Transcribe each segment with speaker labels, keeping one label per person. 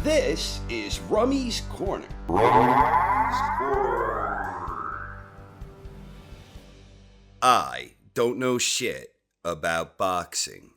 Speaker 1: This is Rummy's Corner. I don't know shit about boxing.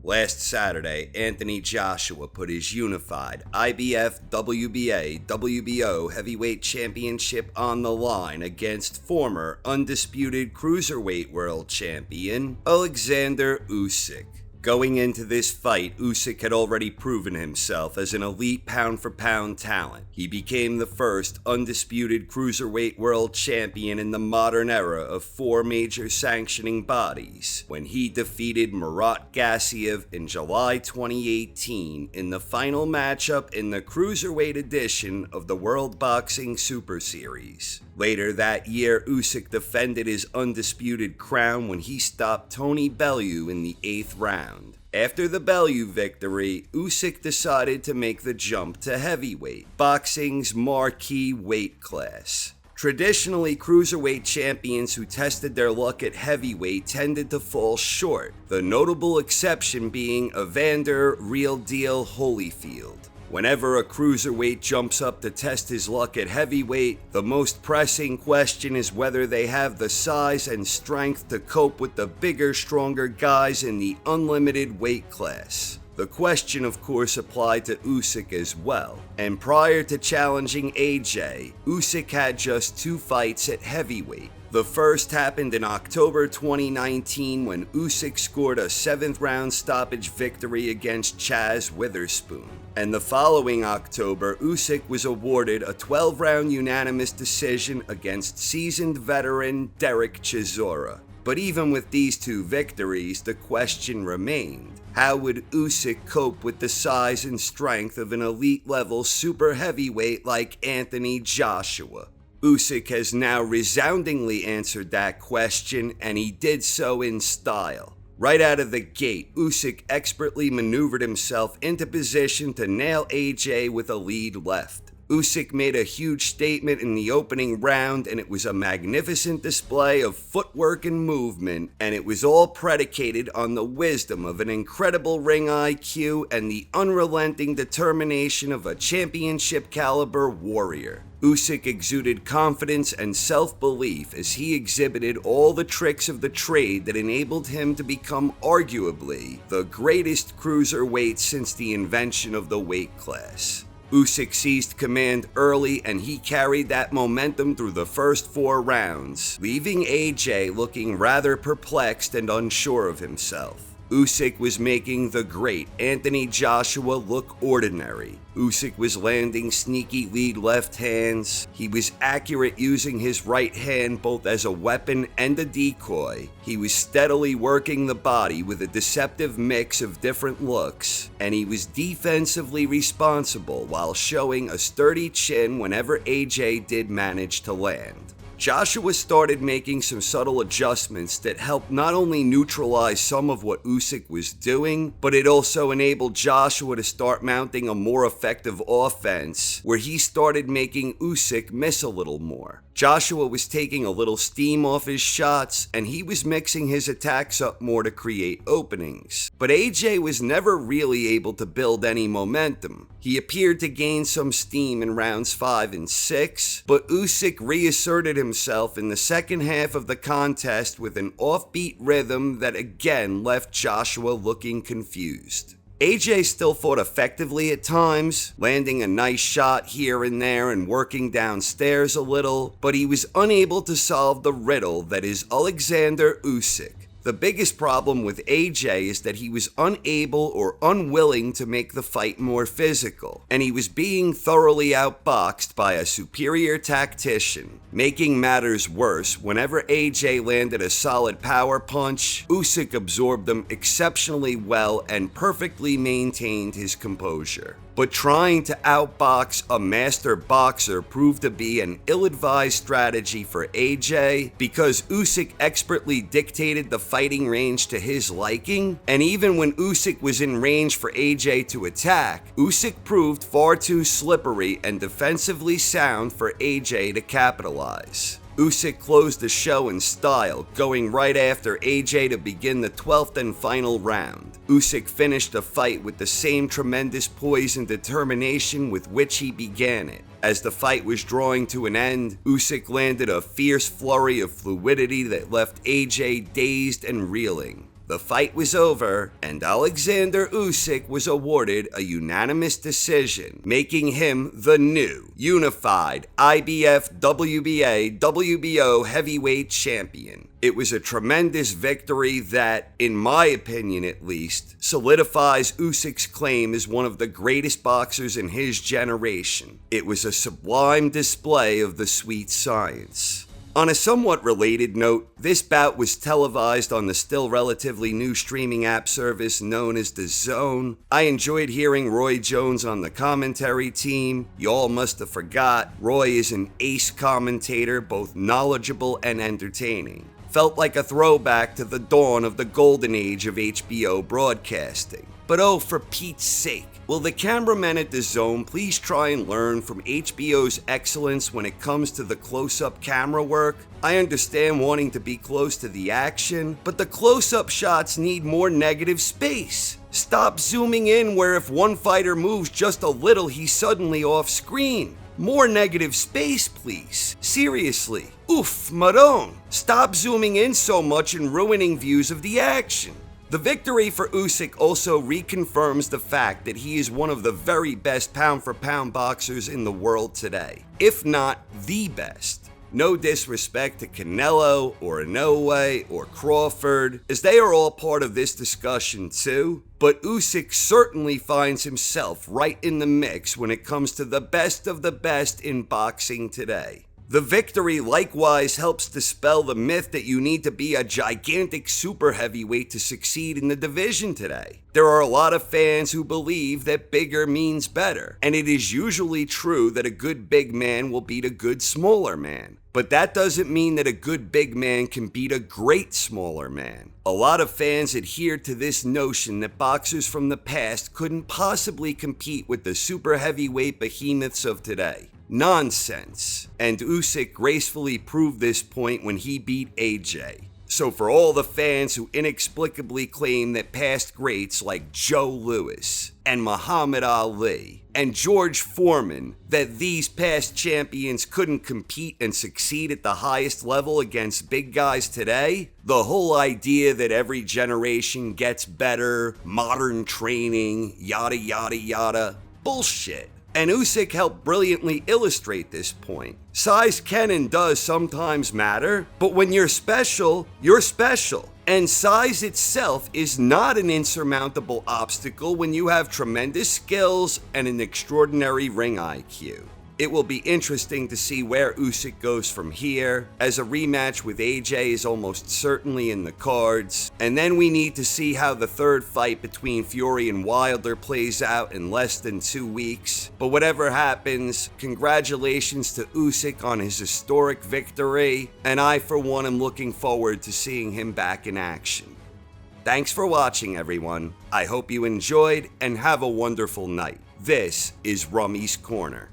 Speaker 1: Last Saturday, Anthony Joshua put his unified IBF, WBA, WBO heavyweight championship on the line against former undisputed cruiserweight world champion Oleksandr Usyk. Going into this fight, Usyk had already proven himself as an elite pound-for-pound talent. He became the first undisputed cruiserweight world champion in the modern era of 4 major sanctioning bodies when he defeated Murat Gassiev in July 2018 in the final matchup in the cruiserweight edition of the World Boxing Super Series. Later that year, Usyk defended his undisputed crown when he stopped Tony Bellew in the 8th round. After the Bellew victory, Usyk decided to make the jump to heavyweight, boxing's marquee weight class. Traditionally, cruiserweight champions who tested their luck at heavyweight tended to fall short, the notable exception being Evander "Real Deal" Holyfield. Whenever a cruiserweight jumps up to test his luck at heavyweight, the most pressing question is whether they have the size and strength to cope with the bigger, stronger guys in the unlimited weight class. The question, of course, applied to Usyk as well. And prior to challenging AJ, Usyk had just 2 fights at heavyweight. The first happened in October 2019 when Usyk scored a 7th round stoppage victory against Chaz Witherspoon. And the following October, Usyk was awarded a 12-round unanimous decision against seasoned veteran Derek Chisora. But even with these 2 victories, the question remained: how would Usyk cope with the size and strength of an elite-level super heavyweight like Anthony Joshua? Usyk has now resoundingly answered that question, and he did so in style. Right out of the gate, Usyk expertly maneuvered himself into position to nail AJ with a lead left. Usyk made a huge statement in the opening round, and it was a magnificent display of footwork and movement, and it was all predicated on the wisdom of an incredible ring IQ and the unrelenting determination of a championship-caliber warrior. Usyk exuded confidence and self-belief as he exhibited all the tricks of the trade that enabled him to become arguably the greatest cruiserweight since the invention of the weight class. Usyk seized command early, and he carried that momentum through the first 4 rounds, leaving AJ looking rather perplexed and unsure of himself. Usyk was making the great Anthony Joshua look ordinary. Usyk was landing sneaky lead left hands. He was accurate using his right hand both as a weapon and a decoy. He was steadily working the body with a deceptive mix of different looks, and he was defensively responsible while showing a sturdy chin whenever AJ did manage to land. Joshua started making some subtle adjustments that helped not only neutralize some of what Usyk was doing, but it also enabled Joshua to start mounting a more effective offense, where he started making Usyk miss a little more. Joshua was taking a little steam off his shots, and he was mixing his attacks up more to create openings. But AJ was never really able to build any momentum. He appeared to gain some steam in rounds 5 and 6, but Usyk reasserted himself in the second half of the contest with an offbeat rhythm that again left Joshua looking confused. AJ still fought effectively at times, landing a nice shot here and there and working downstairs a little, but he was unable to solve the riddle that is Oleksandr Usyk. The biggest problem with AJ is that he was unable or unwilling to make the fight more physical, and he was being thoroughly outboxed by a superior tactician. Making matters worse, whenever AJ landed a solid power punch, Usyk absorbed them exceptionally well and perfectly maintained his composure. But trying to outbox a master boxer proved to be an ill-advised strategy for AJ because Usyk expertly dictated the fighting range to his liking, and even when Usyk was in range for AJ to attack, Usyk proved far too slippery and defensively sound for AJ to capitalize. Usyk closed the show in style, going right after AJ to begin the 12th and final round. Usyk finished the fight with the same tremendous poise and determination with which he began it. As the fight was drawing to an end, Usyk landed a fierce flurry of fluidity that left AJ dazed and reeling. The fight was over, and Oleksandr Usyk was awarded a unanimous decision, making him the new, unified IBF WBA WBO heavyweight champion. It was a tremendous victory that, in my opinion at least, solidifies Usyk's claim as one of the greatest boxers in his generation. It was a sublime display of the sweet science. On a somewhat related note, this bout was televised on the still relatively new streaming app service known as DAZN. I enjoyed hearing Roy Jones on the commentary team. Y'all must have forgot, Roy is an ace commentator, both knowledgeable and entertaining. Felt like a throwback to the dawn of the golden age of HBO broadcasting. But oh, for Pete's sake, will the cameramen at DAZN please try and learn from HBO's excellence when it comes to the close-up camera work? I understand wanting to be close to the action, but the close-up shots need more negative space. Stop zooming in where if one fighter moves just a little, he's suddenly off screen. More negative space, please. Seriously. Oof, Maron. Stop zooming in so much and ruining views of the action. The victory for Usyk also reconfirms the fact that he is one of the very best pound-for-pound boxers in the world today, if not the best. No disrespect to Canelo or Inoue or Crawford, as they are all part of this discussion too, but Usyk certainly finds himself right in the mix when it comes to the best of the best in boxing today. The victory likewise helps dispel the myth that you need to be a gigantic super heavyweight to succeed in the division today. There are a lot of fans who believe that bigger means better, and it is usually true that a good big man will beat a good smaller man. But that doesn't mean that a good big man can beat a great smaller man. A lot of fans adhere to this notion that boxers from the past couldn't possibly compete with the super heavyweight behemoths of today. Nonsense. And Usyk gracefully proved this point when he beat AJ. So for all the fans who inexplicably claim that past greats like Joe Louis and Muhammad Ali and George Foreman, that these past champions couldn't compete and succeed at the highest level against big guys today, the whole idea that every generation gets better, modern training, yada yada yada, bullshit. And Usyk helped brilliantly illustrate this point. Size can and does sometimes matter, but when you're special, you're special. And size itself is not an insurmountable obstacle when you have tremendous skills and an extraordinary ring IQ. It will be interesting to see where Usyk goes from here, as a rematch with AJ is almost certainly in the cards, and then we need to see how the third fight between Fury and Wilder plays out in less than 2 weeks. But whatever happens, congratulations to Usyk on his historic victory, and I for one am looking forward to seeing him back in action. Thanks for watching, everyone. I hope you enjoyed and have a wonderful night. This is Rummy's Corner.